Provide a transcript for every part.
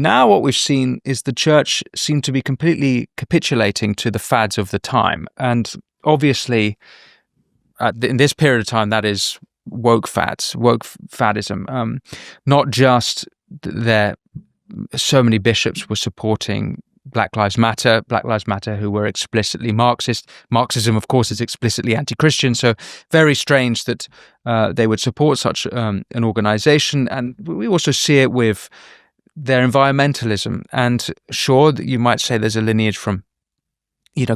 Now what we've seen is the church seemed to be completely capitulating to the fads of the time. And obviously, in this period of time, that is woke faddism. Not just so many bishops were supporting Black Lives Matter, who were explicitly Marxist. Marxism, of course, is explicitly anti-Christian, so very strange that they would support such an organization. And we also see it with their environmentalism. And sure, you might say there's a lineage from,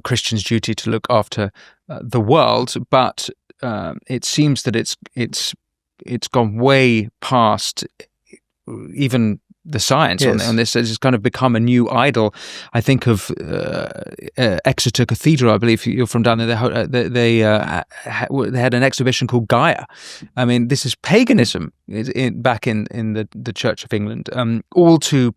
Christians' duty to look after the world, but it seems that it's gone way past even the science. Yes. on this. It's kind of become a new idol. I think of Exeter Cathedral. I believe you're from down there. They had an exhibition called Gaia. I mean, this is paganism back in the Church of England. All to,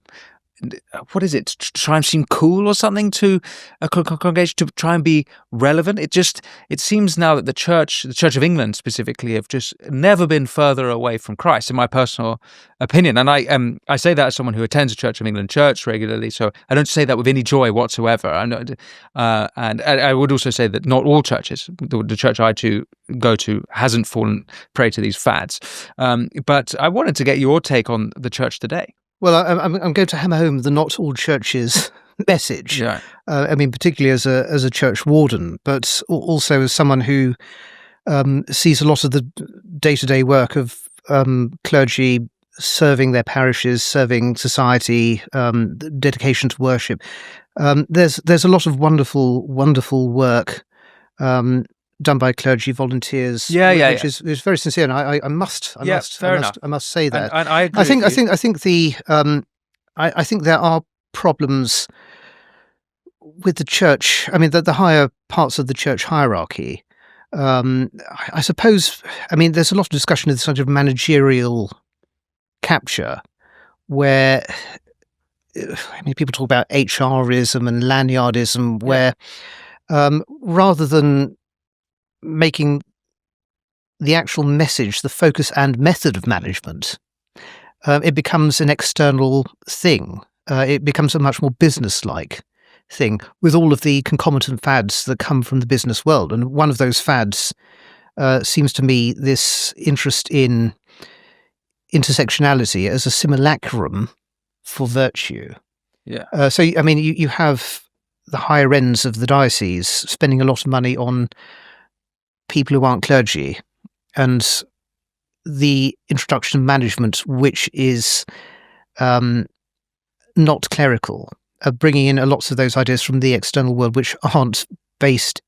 what is it, to try and seem cool or something to a congregation, to try and be relevant. It seems now that the Church of England specifically, have just never been further away from Christ, in my personal opinion. And I say that as someone who attends a Church of England church regularly, so I don't say that with any joy whatsoever. And I would also say that not all churches, the church I go to, hasn't fallen prey to these fads. But I wanted to get your take on the church today. Well, I'm going to hammer home the not all churches message. Yeah. Particularly as a church warden, but also as someone who sees a lot of the day-to-day work of clergy serving their parishes, serving society, dedication to worship. There's a lot of wonderful work done by clergy volunteers, which is very sincere, and I must say that. And I agree. I think there are problems with the church. I mean, the higher parts of the church hierarchy. I suppose. I mean, there's a lot of discussion of this sort of managerial capture, where people talk about HRism and lanyardism, where rather than making the actual message the focus and method of management, it becomes an external thing. It becomes a much more business-like thing, with all of the concomitant fads that come from the business world. And one of those fads seems to me this interest in intersectionality as a simulacrum for virtue. Yeah. So, I mean, you have the higher ends of the diocese spending a lot of money on people who aren't clergy, and the introduction of management, which is not clerical, bringing in lots of those ideas from the external world, which aren't based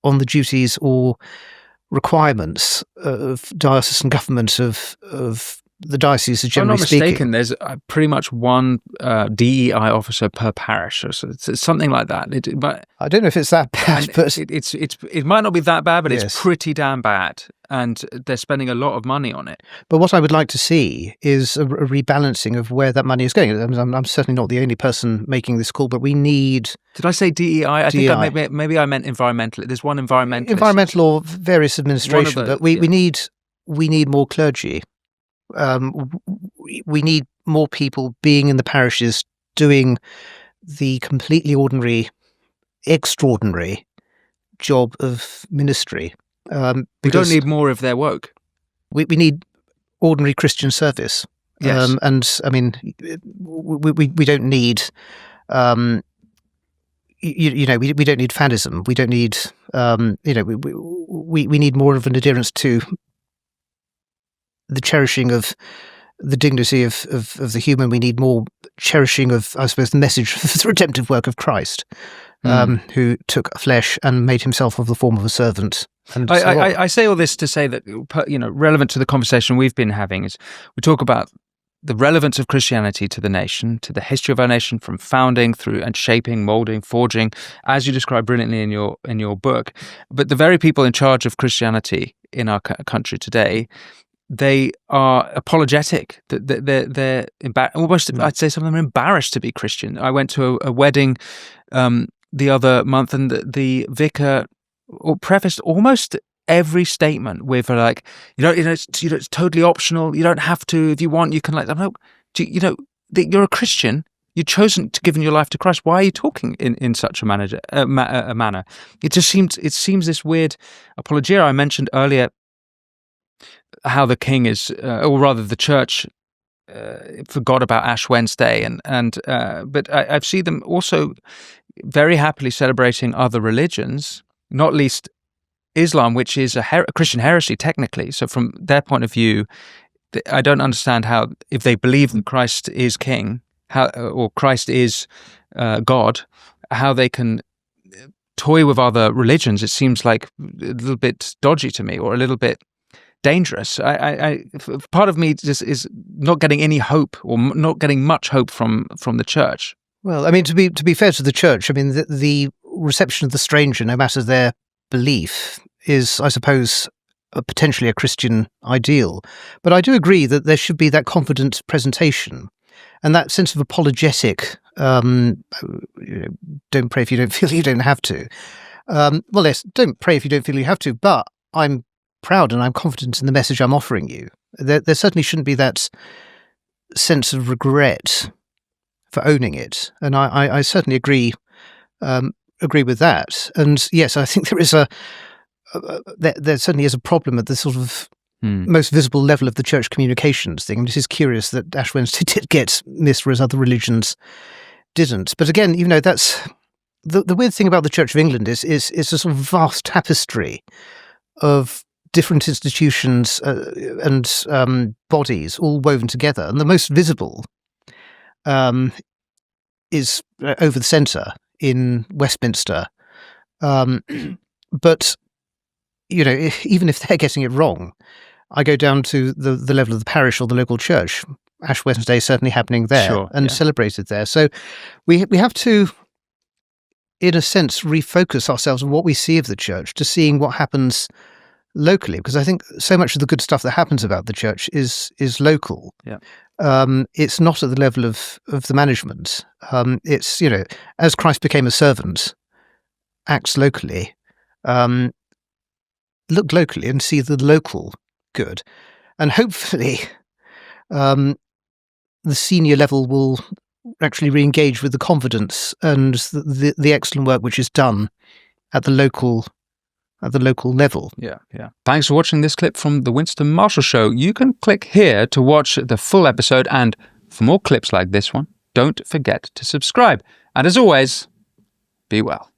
on the duties or requirements of diocesan government of the diocese, generally speaking. If I'm not mistaken, there's pretty much one DEI officer per parish, or so it's something like that. But I don't know if it's that bad, but it might not be that bad, but it's pretty damn bad, and they're spending a lot of money on it. But what I would like to see is a rebalancing of where that money is going. I'm certainly not the only person making this call, but we need. Did I say DEI? I think maybe I meant environmental. There's one environmental or various administration, but we need more clergy. We need more people being in the parishes doing the completely ordinary, extraordinary job of ministry. We don't need more of their work. We need ordinary Christian service. Yes. And I mean, we don't need, we don't need faddism. We don't need, we need more of an adherence to the cherishing of the dignity of the human. We need more cherishing of, I suppose, the message of the redemptive work of Christ, who took flesh and made himself of the form of a servant. And I say all this to say that, relevant to the conversation we've been having is we talk about the relevance of Christianity to the nation, to the history of our nation, from founding through and shaping, molding, forging, as you describe brilliantly in your book. But the very people in charge of Christianity in our country today, they are apologetic. They're almost, I'd say some of them are embarrassed to be Christian. I went to a wedding the other month, and the vicar prefaced almost every statement with like, it's totally optional. You don't have to. If you want, you can. I'm like, you're a Christian. You've chosen to give your life to Christ. Why are you talking in such a manner? It seems this weird apologia. I mentioned earlier how the king is, or rather the church, forgot about Ash Wednesday, but I see them also very happily celebrating other religions, not least Islam, which is a Christian heresy technically. So from their point of view, I don't understand how, if they believe that Christ is king, or Christ is God, how they can toy with other religions. It seems like a little bit dodgy to me, or a little bit dangerous. Part of me just is not getting any hope, or not getting much hope from the church. Well, I mean, to be fair to the church, I mean, the reception of the stranger, no matter their belief, is, I suppose, potentially a Christian ideal. But I do agree that there should be that confident presentation and that sense of apologetic. Don't pray if you don't feel you don't have to. Well, yes, don't pray if you don't feel you have to. But I'm proud and I'm confident in the message I'm offering you. There certainly shouldn't be that sense of regret for owning it, and I certainly agree with that. And yes, I think there is there certainly is a problem at the sort of most visible level of the church communications thing. And it is curious that Ash Wednesday did get missed, whereas other religions didn't. But again, that's the weird thing about the Church of England is a sort of vast tapestry of different institutions and bodies all woven together, and the most visible is over the centre in Westminster. But even if they're getting it wrong, I go down to the level of the parish or the local church. Ash Wednesday is certainly happening there celebrated there. So we have to, in a sense, refocus ourselves on what we see of the church to seeing what happens locally, because I think so much of the good stuff that happens about the church is local. Yeah. It's not at the level of the management. It's, as Christ became a servant, acts locally, look locally and see the local good. And hopefully the senior level will actually re-engage with the confidence and the excellent work which is done at the local level. Yeah. Thanks for watching this clip from the Winston Marshall Show. You can click here to watch the full episode, and for more clips like this one, don't forget to subscribe. And as always, be well.